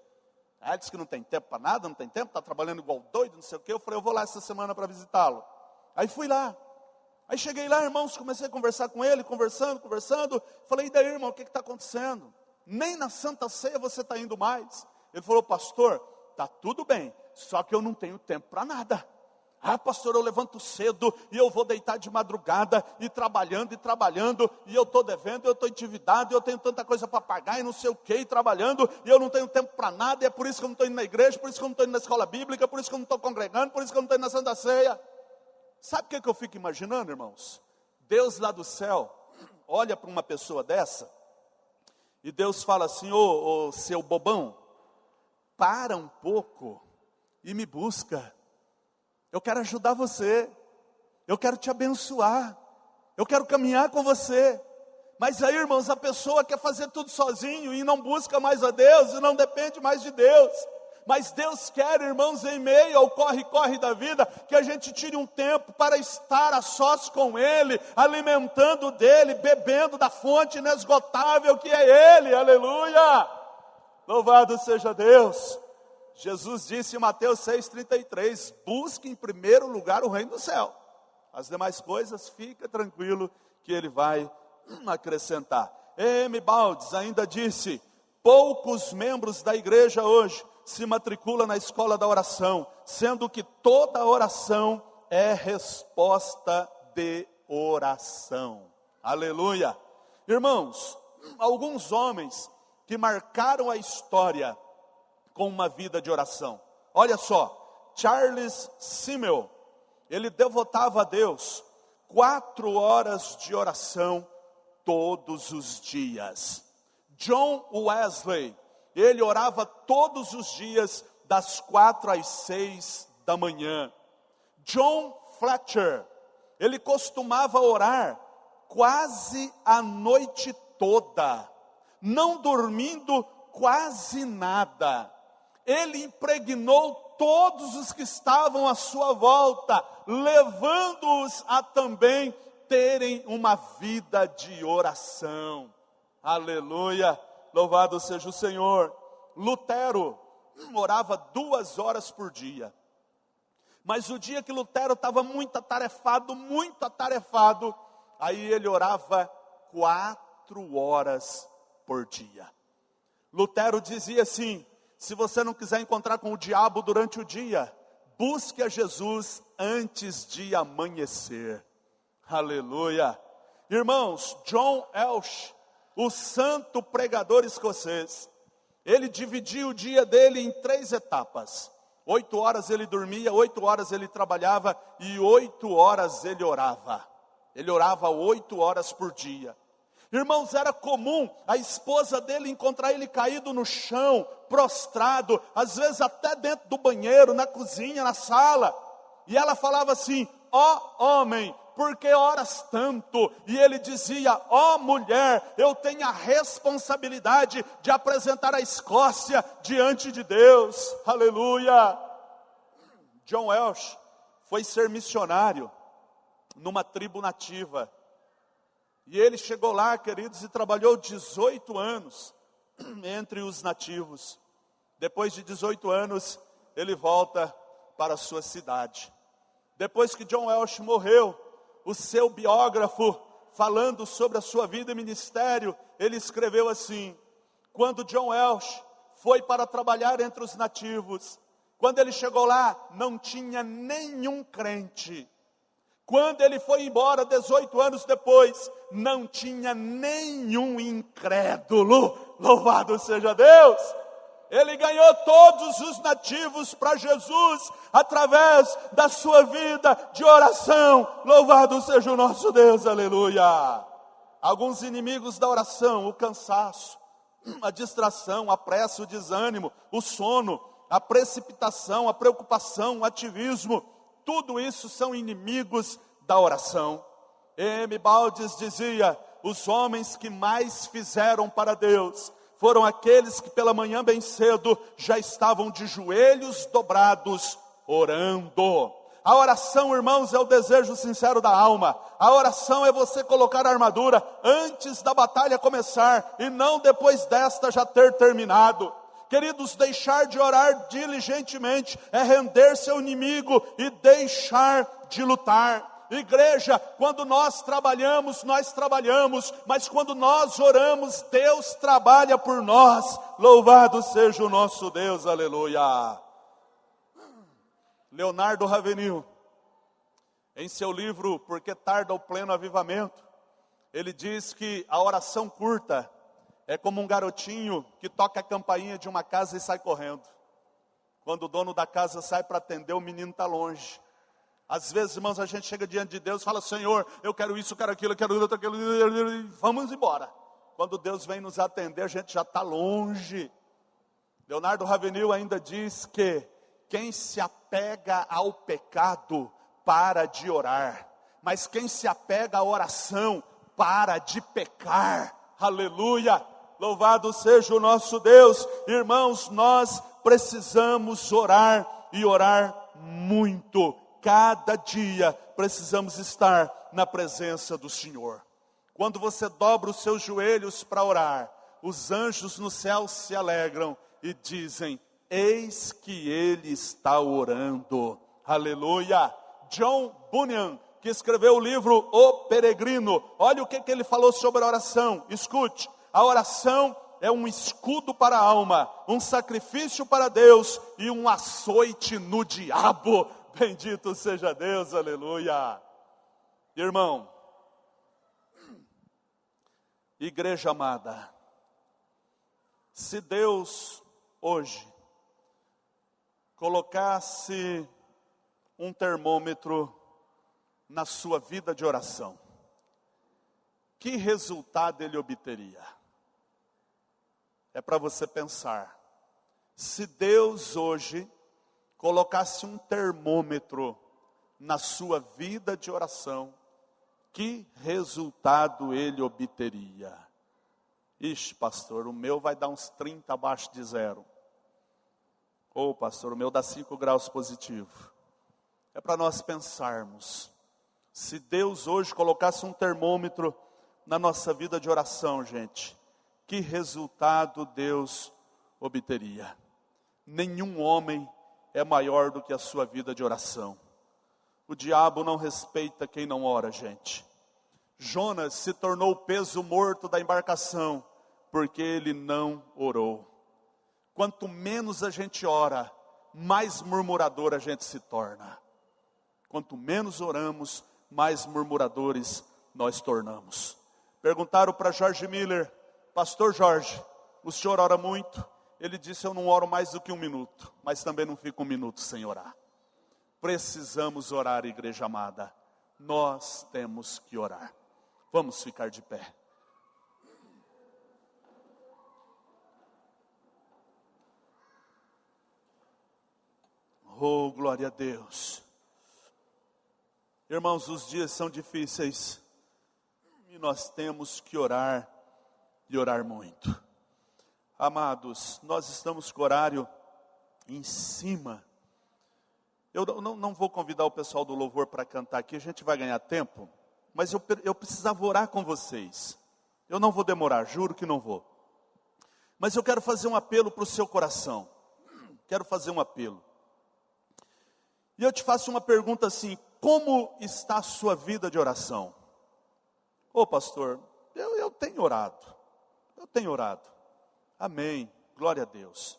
Ele disse que não tem tempo para nada, não tem tempo, está trabalhando igual doido, não sei o quê. Eu falei, eu vou lá essa semana para visitá-lo. Aí fui lá. Aí cheguei lá, irmãos, comecei a conversar com ele, conversando. Falei, e daí, irmão, o que está acontecendo? Nem na Santa Ceia você está indo mais. Ele falou, pastor, está tudo bem, só que eu não tenho tempo para nada. Pastor, eu levanto cedo e eu vou deitar de madrugada e trabalhando, e eu estou devendo, eu estou endividado, eu tenho tanta coisa para pagar e não sei o que, e trabalhando, e eu não tenho tempo para nada, e é por isso que eu não estou indo na igreja, por isso que eu não estou indo na escola bíblica, por isso que eu não estou congregando, por isso que eu não estou indo na Santa Ceia. Sabe o que eu fico imaginando, irmãos? Deus lá do céu olha para uma pessoa dessa, e Deus fala assim, ô seu bobão, para um pouco e me busca. Eu quero ajudar você, eu quero te abençoar, eu quero caminhar com você. Mas aí, irmãos, a pessoa quer fazer tudo sozinho e não busca mais a Deus e não depende mais de Deus. Mas Deus quer, irmãos, em meio ao corre-corre da vida, que a gente tire um tempo para estar a sós com Ele, alimentando dEle, bebendo da fonte inesgotável que é Ele, aleluia! Louvado seja Deus! Jesus disse em Mateus 6,33, busque em primeiro lugar o reino do céu. As demais coisas, fica tranquilo que Ele vai acrescentar. M. Baldes ainda disse, poucos membros da igreja hoje se matriculam na escola da oração, sendo que toda oração é resposta de oração. Aleluia. Irmãos, alguns homens que marcaram a história com uma vida de oração. Olha só, Charles Simmel, ele devotava a Deus 4 horas de oração todos os dias. John Wesley, ele orava todos os dias das 4 às 6 da manhã. John Fletcher, ele costumava orar quase a noite toda, não dormindo quase nada. Ele impregnou todos os que estavam à sua volta, levando-os a também terem uma vida de oração. Aleluia, louvado seja o Senhor. Lutero orava 2 horas por dia. Mas o dia que Lutero estava muito atarefado, aí ele orava 4 horas por dia. Lutero dizia assim: se você não quiser encontrar com o diabo durante o dia, busque a Jesus antes de amanhecer. Aleluia. Irmãos, John Welsh, o santo pregador escocês, ele dividia o dia dele em 3 etapas. 8 horas ele dormia, 8 horas ele trabalhava e 8 horas ele orava. Ele orava 8 horas por dia. Irmãos, era comum a esposa dele encontrar ele caído no chão, prostrado, às vezes até dentro do banheiro, na cozinha, na sala. E ela falava assim: ó homem, por que oras tanto? E ele dizia: ó mulher, eu tenho a responsabilidade de apresentar a Escócia diante de Deus. Aleluia. John Welsh foi ser missionário numa tribo nativa. E ele chegou lá, queridos, e trabalhou 18 anos entre os nativos. Depois de 18 anos, ele volta para a sua cidade. Depois que John Welsh morreu, o seu biógrafo, falando sobre a sua vida e ministério, ele escreveu assim: quando John Welsh foi para trabalhar entre os nativos, quando ele chegou lá, não tinha nenhum crente. Quando ele foi embora, 18 anos depois, não tinha nenhum incrédulo. Louvado seja Deus! Ele ganhou todos os nativos para Jesus, através da sua vida de oração. Louvado seja o nosso Deus, aleluia! Alguns inimigos da oração: o cansaço, a distração, a pressa, o desânimo, o sono, a precipitação, a preocupação, o ativismo. Tudo isso são inimigos da oração. M. Baldes dizia: os homens que mais fizeram para Deus foram aqueles que pela manhã bem cedo já estavam de joelhos dobrados orando. A oração, irmãos, é o desejo sincero da alma. A oração é você colocar a armadura antes da batalha começar e não depois desta já ter terminado. Queridos, deixar de orar diligentemente é render-se ao inimigo e deixar de lutar. Igreja, quando nós trabalhamos, mas quando nós oramos, Deus trabalha por nós. Louvado seja o nosso Deus, aleluia. Leonardo Ravenhill, em seu livro Por que Tarda o Pleno Avivamento, ele diz que a oração curta é como um garotinho que toca a campainha de uma casa e sai correndo. Quando o dono da casa sai para atender, o menino está longe. Às vezes, irmãos, a gente chega diante de Deus e fala: Senhor, eu quero isso, eu quero aquilo, eu quero outro, aquilo, vamos embora. Quando Deus vem nos atender, a gente já está longe. Leonardo Ravenhill ainda diz que quem se apega ao pecado para de orar, mas quem se apega à oração para de pecar. Aleluia, louvado seja o nosso Deus. Irmãos, nós precisamos orar e orar muito. Cada dia precisamos estar na presença do Senhor. Quando você dobra os seus joelhos para orar, os anjos no céu se alegram e dizem: eis que ele está orando. Aleluia. John Bunyan, que escreveu o livro O Peregrino, olha o que ele falou sobre a oração. Escute: a oração é um escudo para a alma, um sacrifício para Deus e um açoite no diabo. Bendito seja Deus, aleluia. Irmão, igreja amada, se Deus hoje colocasse um termômetro na sua vida de oração, que resultado ele obteria? É para você pensar. Se Deus hoje colocasse um termômetro na sua vida de oração, que resultado ele obteria? Ixi, pastor, o meu vai dar uns 30 abaixo de zero. Ô, pastor, o meu dá 5 graus positivo. É para nós pensarmos. Se Deus hoje colocasse um termômetro na nossa vida de oração, gente, que resultado Deus obteria? Nenhum homem é maior do que a sua vida de oração. O diabo não respeita quem não ora, gente. Jonas se tornou o peso morto da embarcação, porque ele não orou. Quanto menos a gente ora, mais murmurador a gente se torna. Quanto menos oramos, mais murmuradores nós tornamos. Perguntaram para George Miller: pastor Jorge, o senhor ora muito? Ele disse: eu não oro mais do que 1 minuto, mas também não fico 1 minuto sem orar. Precisamos orar, igreja amada. Nós temos que orar. Vamos ficar de pé. Oh, glória a Deus. Irmãos, os dias são difíceis e nós temos que orar e orar muito. Amados, nós estamos com o horário em cima. Eu não vou convidar o pessoal do louvor para cantar aqui, a gente vai ganhar tempo, mas eu precisava orar com vocês. Eu não vou demorar, juro que não vou. Mas eu quero fazer um apelo para o seu coração. Quero fazer um apelo. E eu te faço uma pergunta assim: como está a sua vida de oração? Ô pastor, eu tenho orado. Eu tenho orado. Amém, glória a Deus.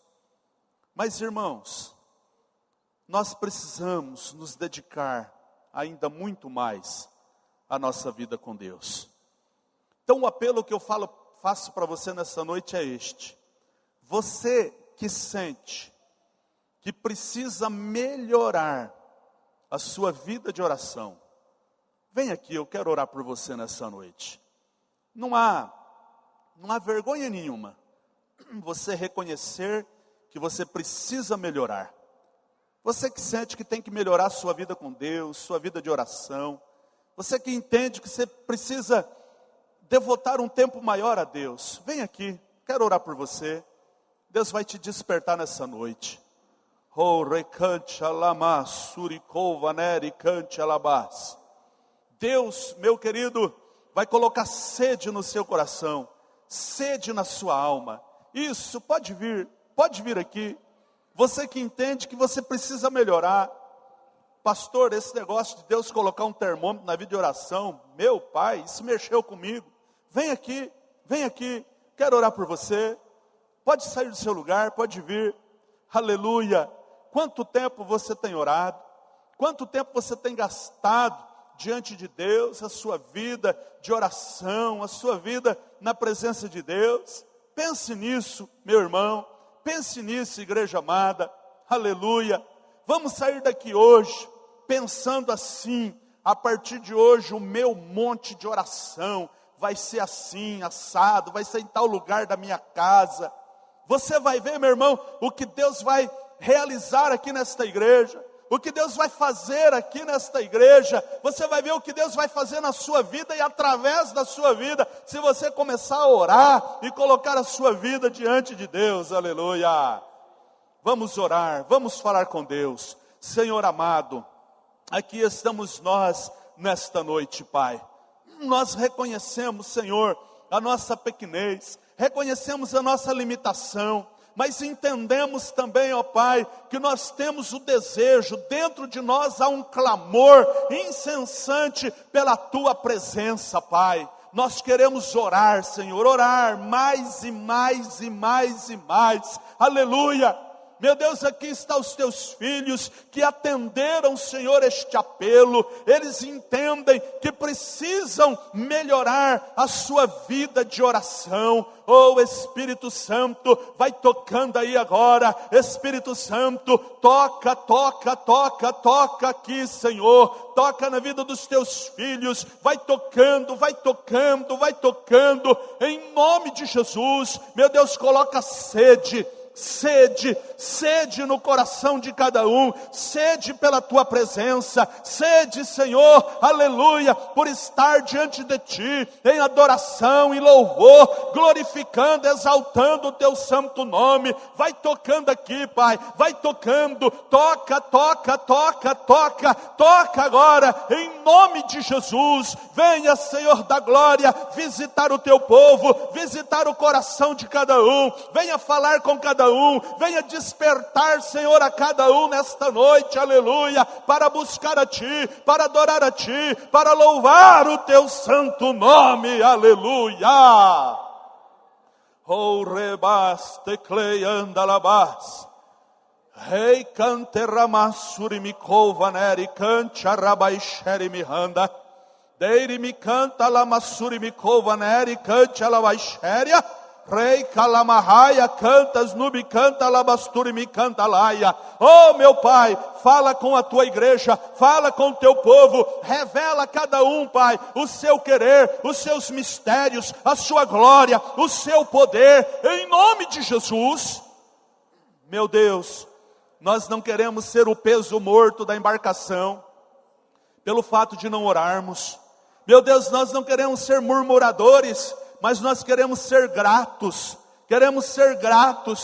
Mas irmãos, nós precisamos nos dedicar ainda muito mais à nossa vida com Deus. Então o apelo que eu faço para você nessa noite é este: você que sente que precisa melhorar a sua vida de oração, vem aqui, eu quero orar por você nessa noite. Não há vergonha nenhuma você reconhecer que você precisa melhorar. Você que sente que tem que melhorar a sua vida com Deus, sua vida de oração. Você que entende que você precisa devotar um tempo maior a Deus. Vem aqui, quero orar por você. Deus vai te despertar nessa noite. Oh, recante alama, suricova, neri, cante alabás. Deus, meu querido, vai colocar sede no seu coração, sede na sua alma. Isso, pode vir aqui. Você que entende que você precisa melhorar. Pastor, esse negócio de Deus colocar um termômetro na vida de oração, meu pai, isso mexeu comigo. Vem aqui, quero orar por você. Pode sair do seu lugar, pode vir. Aleluia. Quanto tempo você tem orado? Quanto tempo você tem gastado diante de Deus, a sua vida de oração, a sua vida na presença de Deus? Pense nisso, meu irmão. Pense nisso, igreja amada. Aleluia. Vamos sair daqui hoje pensando assim: a partir de hoje o meu monte de oração vai ser assim, assado, vai ser em tal lugar da minha casa. Você vai ver, meu irmão, o que Deus vai realizar aqui nesta igreja, o que Deus vai fazer aqui nesta igreja. Você vai ver o que Deus vai fazer na sua vida e através da sua vida, se você começar a orar e colocar a sua vida diante de Deus. Aleluia. Vamos orar, vamos falar com Deus. Senhor amado, aqui estamos nós nesta noite, Pai. Nós reconhecemos, Senhor, a nossa pequenez, reconhecemos a nossa limitação, mas entendemos também, ó Pai, que nós temos o desejo, dentro de nós há um clamor incessante pela Tua presença, Pai. Nós queremos orar, Senhor, orar mais e mais e mais e mais. Aleluia. Meu Deus, aqui estão os teus filhos que atenderam, Senhor, este apelo. Eles entendem que precisam melhorar a sua vida de oração. Oh, Espírito Santo, vai tocando aí agora. Espírito Santo, toca aqui, Senhor. Toca na vida dos teus filhos. Vai tocando. Em nome de Jesus. Meu Deus, coloca sede sede no coração de cada um, sede pela tua presença, sede, Senhor, aleluia, por estar diante de ti, em adoração e louvor, glorificando, exaltando o teu santo nome. Vai tocando aqui, Pai, vai tocando, toca agora, em nome de Jesus. Venha, Senhor da glória, visitar o teu povo, visitar o coração de cada um, venha falar com cada um, venha despertar, Senhor, a cada um nesta noite, aleluia, para buscar a ti, para adorar a ti, para louvar o teu santo nome, aleluia. Oh, rebas teclei andalabas, rei cante ramassuri mi covaneri cante arabaixeri mi randa, deiri mi canta lamassuri mi covaneri cante alabaixeria, rei calamahaya cantas nubi canta labasturi mi canta laia. Oh, meu Pai, fala com a tua igreja, fala com o teu povo, revela a cada um, Pai, o seu querer, os seus mistérios, a sua glória, o seu poder, em nome de Jesus. Meu Deus, nós não queremos ser o peso morto da embarcação, pelo fato de não orarmos. Meu Deus, nós não queremos ser murmuradores, mas nós queremos ser gratos,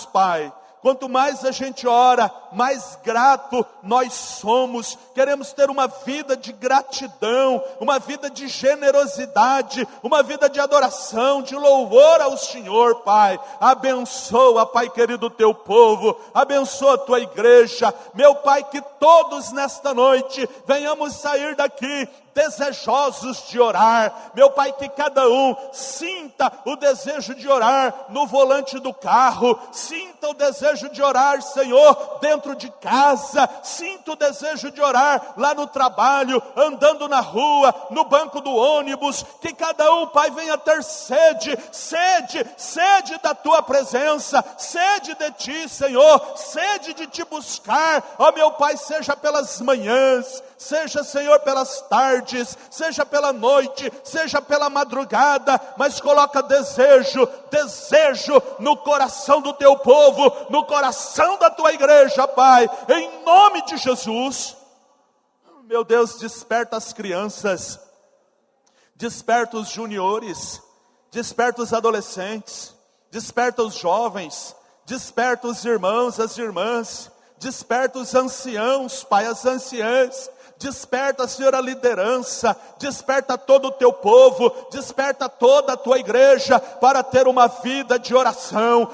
Pai. Quanto mais a gente ora, mais grato nós somos. Queremos ter uma vida de gratidão, uma vida de generosidade, uma vida de adoração, de louvor ao Senhor, Pai. Abençoa, Pai querido, o teu povo, abençoa a tua igreja. Meu Pai, que todos nesta noite venhamos sair daqui desejosos de orar. Meu Pai, que cada um sinta o desejo de orar no volante do carro, sinta o desejo de orar, Senhor, dentro de casa, sinta o desejo de orar lá no trabalho, andando na rua, no banco do ônibus. Que cada um, Pai, venha ter sede da tua presença, sede de ti, Senhor, sede de te buscar. Ó, meu Pai, seja pelas manhãs, seja, Senhor, pelas tardes, seja pela noite, seja pela madrugada, mas coloca desejo no coração do teu povo, no coração da tua igreja, Pai, em nome de Jesus. Meu Deus, desperta as crianças, desperta os juniores, desperta os adolescentes, desperta os jovens, desperta os irmãos, as irmãs, desperta os anciãos, Pai, as anciãs. Desperta, Senhor, a liderança, desperta todo o teu povo, desperta toda a tua igreja para ter uma vida de oração,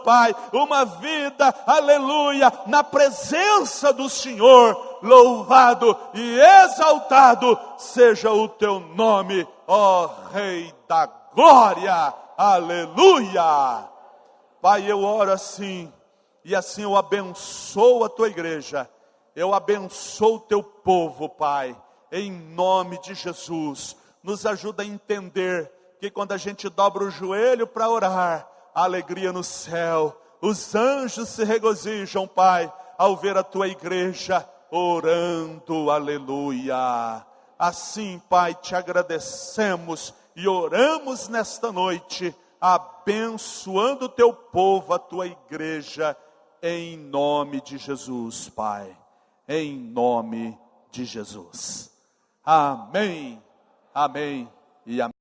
Pai, uma vida, aleluia, na presença do Senhor. Louvado e exaltado seja o teu nome, ó Rei da glória, aleluia. Pai, eu oro assim, e assim eu abençoo a tua igreja, eu abençoo o teu povo, Pai, em nome de Jesus. Nos ajuda a entender que quando a gente dobra o joelho para orar, a alegria no céu, os anjos se regozijam, Pai, ao ver a tua igreja orando, aleluia. Assim, Pai, te agradecemos e oramos nesta noite, abençoando o teu povo, a tua igreja, em nome de Jesus, Pai, em nome de Jesus. Amém, amém e amém.